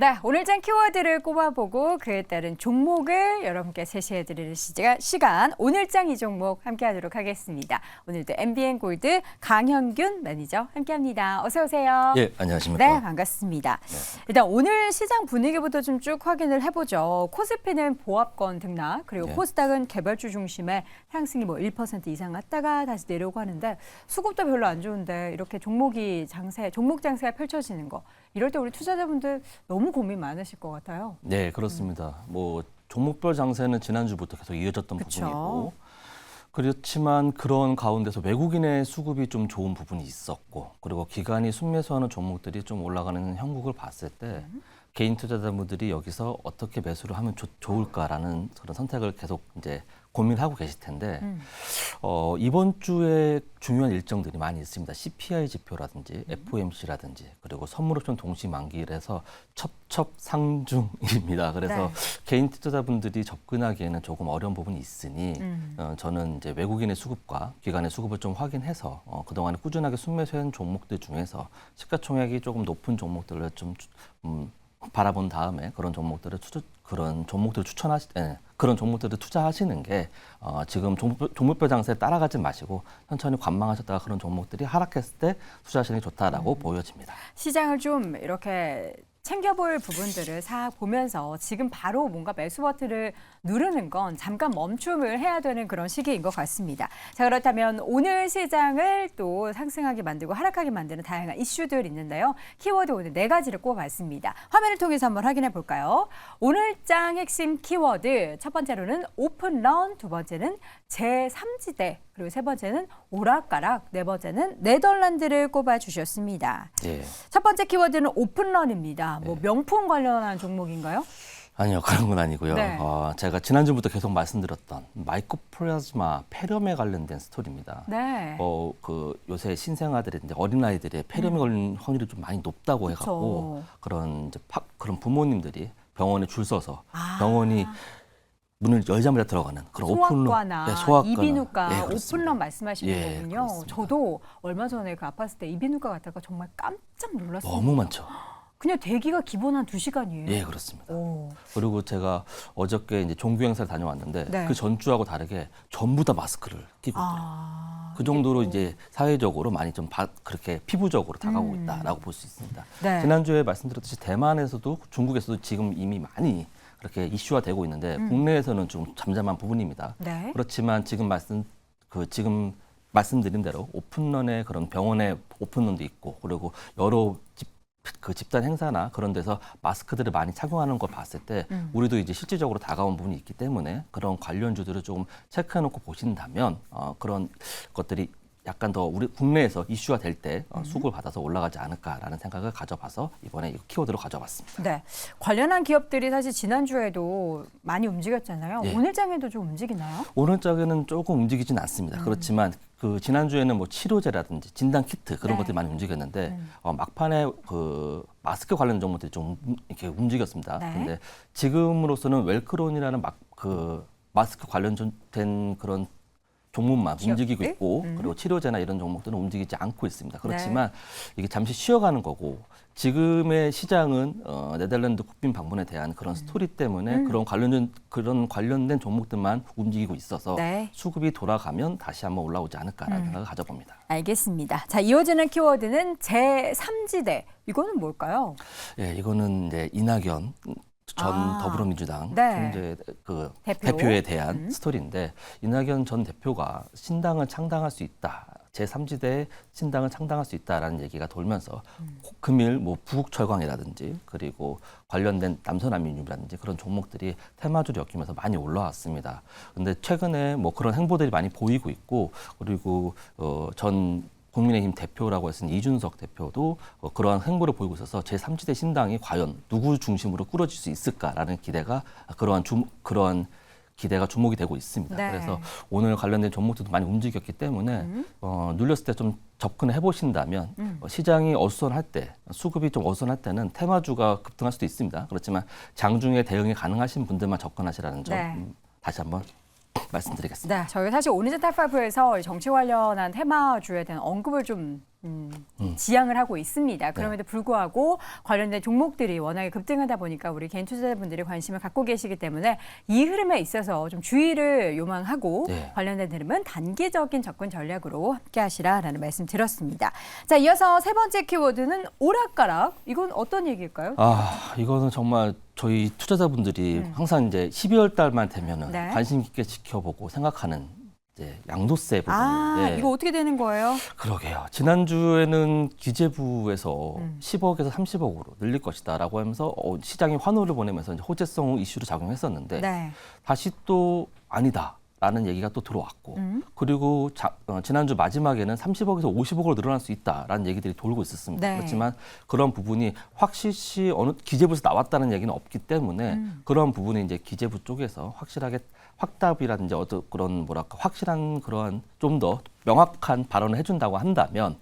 네, 오늘장 키워드를 꼽아보고 그에 따른 종목을 여러분께 제시해드리는 시간, 오늘장 이 종목 함께하도록 하겠습니다. 오늘도 MBN 골드 강현균 매니저 함께합니다. 어서 오세요. 예, 안녕하십니까. 네, 반갑습니다. 네. 일단 오늘 시장 분위기부터 좀 쭉 확인을 해보죠. 코스피는 보합권 등락, 그리고 네. 코스닥은 개별주 중심의 상승이 1% 이상 갔다가 다시 내려오고 하는데 수급도 별로 안 좋은데 이렇게 종목 장세가 펼쳐지는 거 이럴 때 우리 투자자분들 너무 고민 많으실 것 같아요. 네, 그렇습니다. 종목별 장세는 지난주부터 계속 이어졌던 그쵸. 부분이고, 그렇지만 그런 가운데서 외국인의 수급이 좀 좋은 부분이 있었고, 그리고 기관이 순매수하는 종목들이 좀 올라가는 형국을 봤을 때 개인 투자자분들이 여기서 어떻게 매수를 하면 좋을까라는 그런 선택을 계속 이제 고민하고 계실 텐데, 이번 주에 중요한 일정들이 많이 있습니다. CPI 지표라든지 FOMC라든지 그리고 선물옵션 동시 만기일에서 첩첩상중입니다. 그래서 네. 개인 투자자분들이 접근하기에는 조금 어려운 부분이 있으니 저는 이제 외국인의 수급과 기관의 수급을 좀 확인해서 그동안에 꾸준하게 순매수한 종목들 중에서 시가총액이 조금 높은 종목들을 좀 바라본 다음에 그런 종목들을 투자하시는 게 지금 종목별 장세에 따라가지 마시고 천천히 관망하셨다가 그런 종목들이 하락했을 때 투자하시는 게 좋다라고 보여집니다. 시장을 좀 이렇게 챙겨볼 부분들을 싹 보면서 지금 바로 뭔가 매수 버튼을 누르는 건 잠깐 멈춤을 해야 되는 그런 시기인 것 같습니다. 자, 그렇다면 오늘 시장을 또 상승하게 만들고 하락하게 만드는 다양한 이슈들 있는데요. 키워드 오늘 4가지를 꼽아봤습니다. 화면을 통해서 한번 확인해 볼까요? 오늘장 핵심 키워드 첫 번째로는 오픈런, 두 번째는 제3지대, 그리고 세 번째는 오락가락, 네 번째는 네덜란드를 꼽아주셨습니다. 예. 첫 번째 키워드는 오픈런입니다. 명품 관련한 종목인가요? 아니요, 그런 건 아니고요. 네. 제가 지난주부터 계속 말씀드렸던 마이코플라즈마 폐렴에 관련된 스토리입니다. 네. 요새 신생아들이 이제 어린아이들의 폐렴에 걸리는 확률이 좀 많이 높다고 해갖고 그런 부모님들이 병원에 줄 서서 병원이 문을 열자마자 들어가는 그런 소아과나 소아과나 이비인후과 그렇습니다. 오픈런 말씀하시는 거군요. 그렇습니다. 저도 얼마 전에 아팠을 때 이비인후과 갔다가 정말 깜짝 놀랐어요. 너무 많죠. 그냥 대기가 기본 한 2시간이에요. 예, 그렇습니다. 오. 그리고 제가 어저께 이제 종교 행사를 다녀왔는데 네. 그 전주하고 다르게 전부 다 마스크를 끼고 있더라고요. 그 정도로 이제 사회적으로 많이 좀 그렇게 피부적으로 다가오고 있다라고 볼 수 있습니다. 네. 지난주에 말씀드렸듯이 대만에서도 중국에서도 지금 이미 많이 그렇게 이슈화되고 있는데 국내에서는 좀 잠잠한 부분입니다. 네. 그렇지만 지금 말씀드린 대로 오픈런의 그런 병원의 오픈런도 있고 그리고 여러 집단 행사나 그런 데서 마스크들을 많이 착용하는 걸 봤을 때 우리도 이제 실질적으로 다가온 부분이 있기 때문에 그런 관련주들을 조금 체크해놓고 보신다면 그런 것들이 약간 더 우리 국내에서 이슈화 될 때 수급을 받아서 올라가지 않을까라는 생각을 가져봐서 이번에 이 키워드로 가져봤습니다. 네. 관련한 기업들이 사실 지난주에도 많이 움직였잖아요. 예. 오늘 장에도 좀 움직이나요? 오늘장에는 조금 움직이진 않습니다. 그렇지만 지난주에는 치료제라든지 진단 키트 그런 네. 것들이 많이 움직였는데 막판에 마스크 관련 종목들이 좀 이렇게 움직였습니다. 네. 근데 지금으로서는 웰크론이라는 마스크 관련된 그런 종목만 기업들? 움직이고 있고 그리고 치료제나 이런 종목들은 움직이지 않고 있습니다. 그렇지만 이게 잠시 쉬어가는 거고 지금의 시장은 네덜란드 국빈 방문에 대한 그런 스토리 때문에 그런 관련된 종목들만 움직이고 있어서 네. 수급이 돌아가면 다시 한번 올라오지 않을까라는 생각을 가져봅니다. 알겠습니다. 자, 이어지는 키워드는 제3지대. 이거는 뭘까요? 예, 이거는 이제 이낙연 전 더불어민주당 네. 총재 대표. 대표에 대한 스토리인데 이낙연 전 대표가 신당을 창당할 수 있다. 제3지대에 신당을 창당할 수 있다라는 얘기가 돌면서 금일 부국철강이라든지 그리고 관련된 남서남인유라든지 그런 종목들이 테마주를 엮이면서 많이 올라왔습니다. 근데 최근에 그런 행보들이 많이 보이고 있고 그리고 전 국민의힘 대표라고 했은 이준석 대표도 그러한 행보를 보이고 있어서 제3지대 신당이 과연 누구 중심으로 꾸려질 수 있을까라는 기대가 그러한 기대가 주목이 되고 있습니다. 네. 그래서 오늘 관련된 종목들도 많이 움직였기 때문에 눌렸을 때 좀 접근을 해보신다면 시장이 어수선할 때, 수급이 좀 어수선할 때는 테마주가 급등할 수도 있습니다. 그렇지만 장중에 대응이 가능하신 분들만 접근하시라는 점 네. 다시 한번 말씀드리겠습니다. 네, 저희가 사실 오늘 탑5에서 정치 관련한 테마주에 대한 언급을 좀 지양을 하고 있습니다. 그럼에도 불구하고 관련된 종목들이 워낙에 급등하다 보니까 우리 개인 투자자분들이 관심을 갖고 계시기 때문에 이 흐름에 있어서 좀 주의를 요망하고 네. 관련된 흐름은 단기적인 접근 전략으로 함께 하시라라는 말씀 드렸습니다. 자, 이어서 세 번째 키워드는 오락가락. 이건 어떤 얘기일까요? 이거는 정말 저희 투자자분들이 항상 이제 12월 달만 되면은 네. 관심 깊게 지켜보고 생각하는 이제 양도세 부분. 이거 어떻게 되는 거예요? 그러게요. 지난주에는 기재부에서 10억에서 30억으로 늘릴 것이다라고 하면서 시장이 환호를 보내면서 이제 호재성 이슈로 작용했었는데 네. 다시 또 아니다라는 얘기가 또 들어왔고 그리고 지난주 마지막에는 30억에서 50억으로 늘어날 수 있다라는 얘기들이 돌고 있었습니다. 네. 그렇지만 그런 부분이 확실시 어느 기재부에서 나왔다는 얘기는 없기 때문에 그런 부분이 이제 기재부 쪽에서 확실하게 확답이라든지 어떤 그런 확실한 그러한 좀 더 명확한 발언을 해준다고 한다면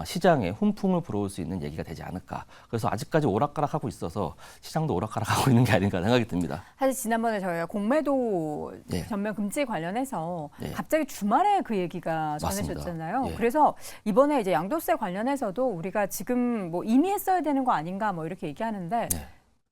시장에 훈풍을 불어올 수 있는 얘기가 되지 않을까. 그래서 아직까지 오락가락하고 있어서 시장도 오락가락하고 있는 게 아닌가 생각이 듭니다. 사실 지난번에 저희가 공매도 네. 전면 금지 관련해서 네. 갑자기 주말에 그 얘기가 맞습니다. 전해졌잖아요. 예. 그래서 이번에 이제 양도세 관련해서도 우리가 지금 뭐 이미 했어야 되는 거 아닌가 뭐 이렇게 얘기하는데 네.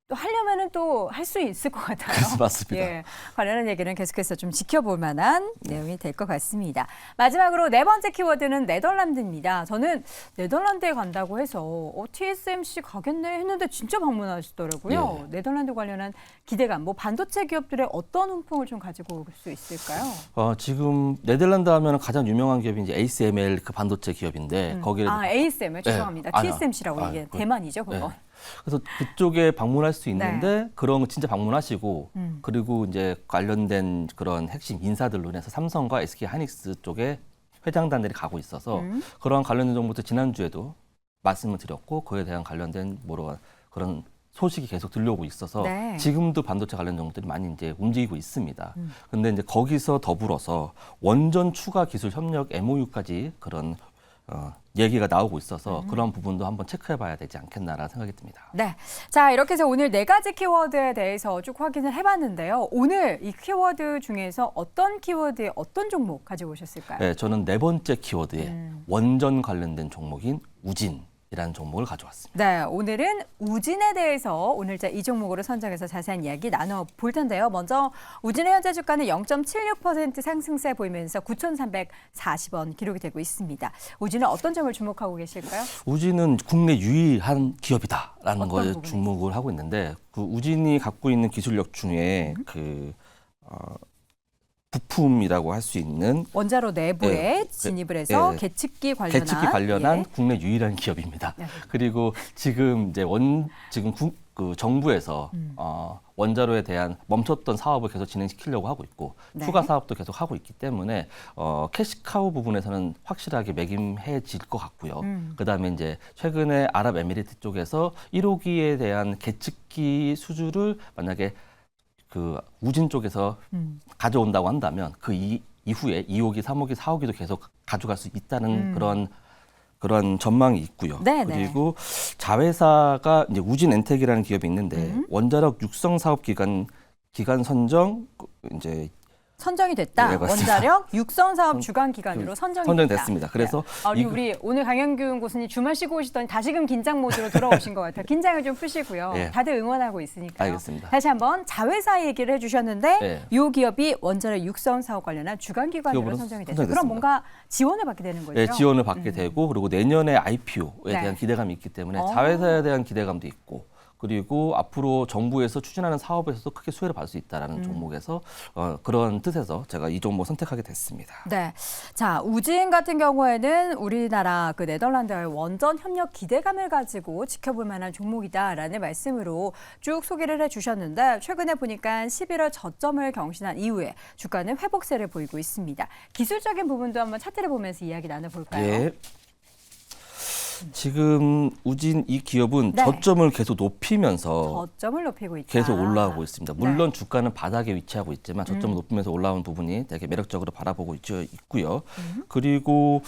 또 하려면은 또 할 수 있을 것 같아요. 맞습니다. 예, 관련한 얘기는 계속해서 좀 지켜볼 만한 내용이 될 것 같습니다. 마지막으로 네 번째 키워드는 네덜란드입니다. 저는 네덜란드에 간다고 해서 TSMC 가겠네 했는데 진짜 방문하시더라고요. 예. 네덜란드 관련한 기대감, 뭐 반도체 기업들의 어떤 훈풍을 좀 가지고 올 수 있을까요? 지금 네덜란드 하면 가장 유명한 기업이 이제 ASML 그 반도체 기업인데 거기에 ASML 죄송합니다. 네. TSMC라고 이게 대만이죠, 그거. 네. 그래서 그쪽에 방문할 수 있는데 그런 거 진짜 방문하시고 그리고 이제 관련된 그런 핵심 인사들로 인해서 삼성과 SK 하이닉스 쪽에 회장단들이 가고 있어서 그런 관련된 정보도 지난주에도 말씀을 드렸고 그에 대한 관련된 그런 소식이 계속 들려오고 있어서 네. 지금도 반도체 관련 정보들이 많이 이제 움직이고 있습니다. 근데 이제 거기서 더불어서 원전 추가 기술 협력 MOU까지 그런 얘기가 나오고 있어서 그런 부분도 한번 체크해봐야 되지 않겠나라는 생각이 듭니다. 네. 자, 이렇게 해서 오늘 네 가지 키워드에 대해서 쭉 확인을 해봤는데요. 오늘 이 키워드 중에서 어떤 키워드에 어떤 종목 가지고 오셨을까요? 네, 저는 네 번째 키워드에 원전 관련된 종목인 우진이라는 종목을 가져왔습니다. 네, 오늘은 우진에 대해서 오늘자 이 종목으로 선정해서 자세한 이야기 나눠볼 텐데요. 먼저 우진의 현재 주가는 0.76% 상승세 보이면서 9,340원 기록이 되고 있습니다. 우진은 어떤 점을 주목하고 계실까요? 우진은 국내 유일한 기업이다라는 어떤 거에 부분에서? 주목을 하고 있는데 그 우진이 갖고 있는 기술력 중에 부품이라고 할 수 있는 원자로 내부에 네. 진입을 해서 네. 개측기 관련한 예. 국내 유일한 기업입니다. 네. 그리고 지금 이제 그 정부에서 원자로에 대한 멈췄던 사업을 계속 진행시키려고 하고 있고 네. 추가 사업도 계속 하고 있기 때문에 캐시카우 부분에서는 확실하게 매김해질 것 같고요. 그다음에 이제 최근에 아랍에미리트 쪽에서 1호기에 대한 개측기 수주를 만약에 그 우진 쪽에서 가져온다고 한다면 그 이후에 2호기, 3호기, 4호기도 계속 가져갈 수 있다는 그런 전망이 있고요. 네네. 그리고 자회사가 이제 우진 엔텍이라는 기업이 있는데 원자력 육성 사업 기간 선정 이제 선정이 됐다. 네, 맞습니다. 원자력 육성 사업 주간 기간으로 선정이 선정됐습니다. 그래서 우리 오늘 강현균 교수님 주말 쉬고 오시더니 다시금 긴장 모드로 돌아오신 것 같아요. 긴장을 좀 푸시고요. 네. 다들 응원하고 있으니까요. 알겠습니다. 다시 한번 자회사 얘기를 해주셨는데 네. 이 기업이 원자력 육성 사업 관련한 주간 기관으로 기업으로 선정이 됐죠. 선정됐습니다. 그럼 뭔가 지원을 받게 되는 거죠? 네, 지원을 받게 되고 그리고 내년에 IPO에 네. 대한 기대감이 있기 때문에 어. 자회사에 대한 기대감도 있고 그리고 앞으로 정부에서 추진하는 사업에서도 크게 수혜를 받을 수 있다라는 종목에서 그런 뜻에서 제가 이 종목 선택하게 됐습니다. 네. 자, 우진 같은 경우에는 우리나라 그 네덜란드와의 원전 협력 기대감을 가지고 지켜볼 만한 종목이다라는 말씀으로 쭉 소개를 해주셨는데 최근에 보니까 11월 저점을 경신한 이후에 주가는 회복세를 보이고 있습니다. 기술적인 부분도 한번 차트를 보면서 이야기 나눠볼까요? 예. 지금 우진 이 기업은 네. 저점을 계속 높이면서 저점을 높이고 있다. 계속 올라오고 있습니다. 물론 네. 주가는 바닥에 위치하고 있지만 저점을 높이면서 올라오는 부분이 되게 매력적으로 바라보고 있고요. 그리고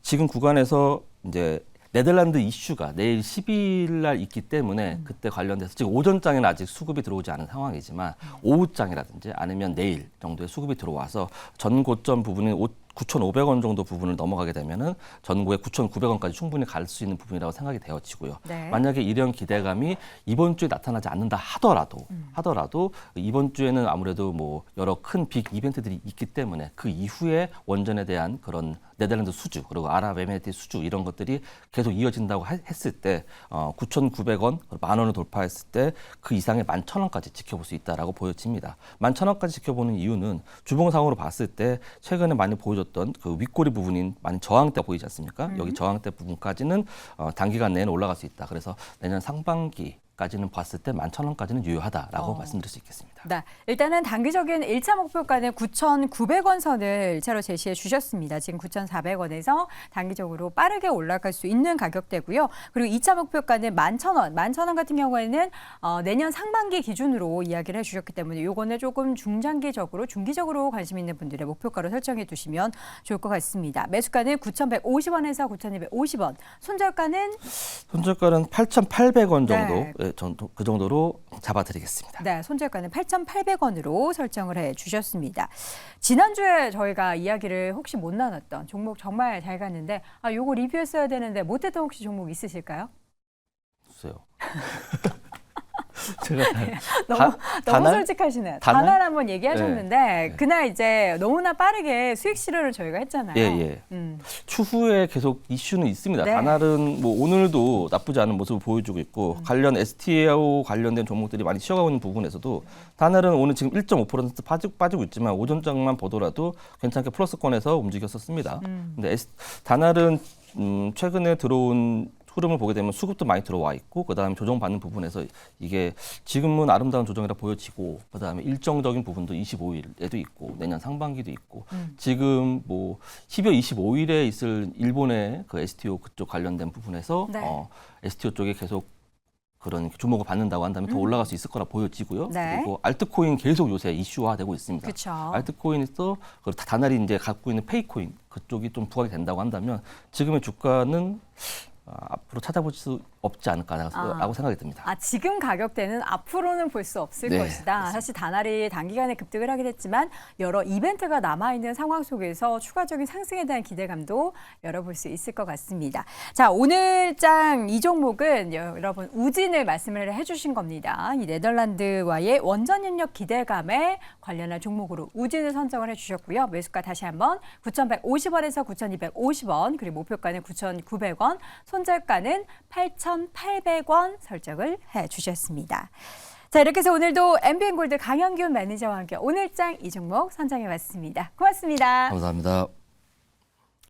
지금 구간에서 이제 네덜란드 이슈가 내일 12일 날 있기 때문에 그때 관련돼서 지금 오전장에는 아직 수급이 들어오지 않은 상황이지만 오후장이라든지 아니면 내일 정도에 수급이 들어와서 전 고점 부분인 9,500원 정도 부분을 넘어가게 되면은 전고에 9,900원까지 충분히 갈 수 있는 부분이라고 생각이 되어지고요. 네. 만약에 이런 기대감이 이번 주에 나타나지 않는다 하더라도 이번 주에는 아무래도 뭐 여러 큰 빅 이벤트들이 있기 때문에 그 이후에 원전에 대한 그런 네덜란드 수주 그리고 아랍에미리트 수주 이런 것들이 계속 이어진다고 했을 때 9,900원, 10,000원을 돌파했을 때 그 이상의 11,000원까지 지켜볼 수 있다라고 보여집니다. 11,000원까지 지켜보는 이유는 주봉상으로 봤을 때 최근에 많이 보여줬던 그 윗꼬리 부분인 많이 저항대 보이지 않습니까? 여기 저항대 부분까지는 단기간 내에는 올라갈 수 있다. 그래서 내년 상반기까지는 봤을 때 11,000원까지는 유효하다라고 말씀드릴 수 있겠습니다. 네, 일단은 단기적인 1차 목표가는 9,900원 선을 1차로 제시해 주셨습니다. 지금 9,400원에서 단기적으로 빠르게 올라갈 수 있는 가격대고요. 그리고 2차 목표가는 11,000원. 11,000원 같은 경우에는 내년 상반기 기준으로 이야기를 해주셨기 때문에 요거는 조금 중장기적으로, 중기적으로 관심 있는 분들의 목표가로 설정해 두시면 좋을 것 같습니다. 매수가는 9,150원에서 9,250원. 손절가는 8,800원 정도, 네. 그 정도로 잡아드리겠습니다. 네, 손절가는 8,800원으로 설정을 해 주셨습니다. 지난주에 저희가 이야기를 혹시 못 나눴던 종목 정말 잘 갔는데 요거 리뷰했어야 되는데 못했던 혹시 종목 있으실까요? 없어요. 제가 너무 솔직하시네요. 단알 한번 얘기하셨는데 네. 그날 이제 너무나 빠르게 수익 실현을 저희가 했잖아요. 예. 추후에 계속 이슈는 있습니다. 네. 단알은 뭐 오늘도 나쁘지 않은 모습을 보여주고 있고 관련 STA하고 관련된 종목들이 많이 쉬어가고 있는 부분에서도 단알은 오늘 지금 1.5% 빠지고 있지만 오전장만 보더라도 괜찮게 플러스권에서 움직였었습니다. 근데 단알은 최근에 들어온 흐름을 보게 되면 수급도 많이 들어와 있고 그다음에 조정받는 부분에서 이게 지금은 아름다운 조정이라 보여지고 그다음에 일정적인 부분도 25일에도 있고 내년 상반기도 있고 지금 뭐 12월 25일에 있을 일본의 그 STO 그쪽 관련된 부분에서 네. STO 쪽에 계속 그런 주목을 받는다고 한다면 더 올라갈 수 있을 거라 보여지고요. 네. 그리고 알트코인 계속 요새 이슈화되고 있습니다. 그렇죠. 알트코인에서 단알이 이제 갖고 있는 페이코인 그쪽이 좀 부각이 된다고 한다면 지금의 주가는 앞으로 찾아볼 수 없지 않을까라고 생각이 듭니다. 지금 가격대는 앞으로는 볼 수 없을 네, 것이다. 그렇습니다. 사실 단알이 단기간에 급등을 하긴 했지만 여러 이벤트가 남아있는 상황 속에서 추가적인 상승에 대한 기대감도 열어볼 수 있을 것 같습니다. 자, 오늘 장 이 종목은 여러분 우진을 말씀을 해주신 겁니다. 이 네덜란드와의 원전 협력 기대감에 관련한 종목으로 우진을 선정을 해주셨고요. 매수가 다시 한번 9,150원에서 9,250원 그리고 목표가는 9,900원 손절가는 8,800원 설정을 해주셨습니다. 자, 이렇게 해서 오늘도 MBN골드 강현균 매니저와 함께 오늘장 이 종목 선정해봤습니다. 고맙습니다. 감사합니다.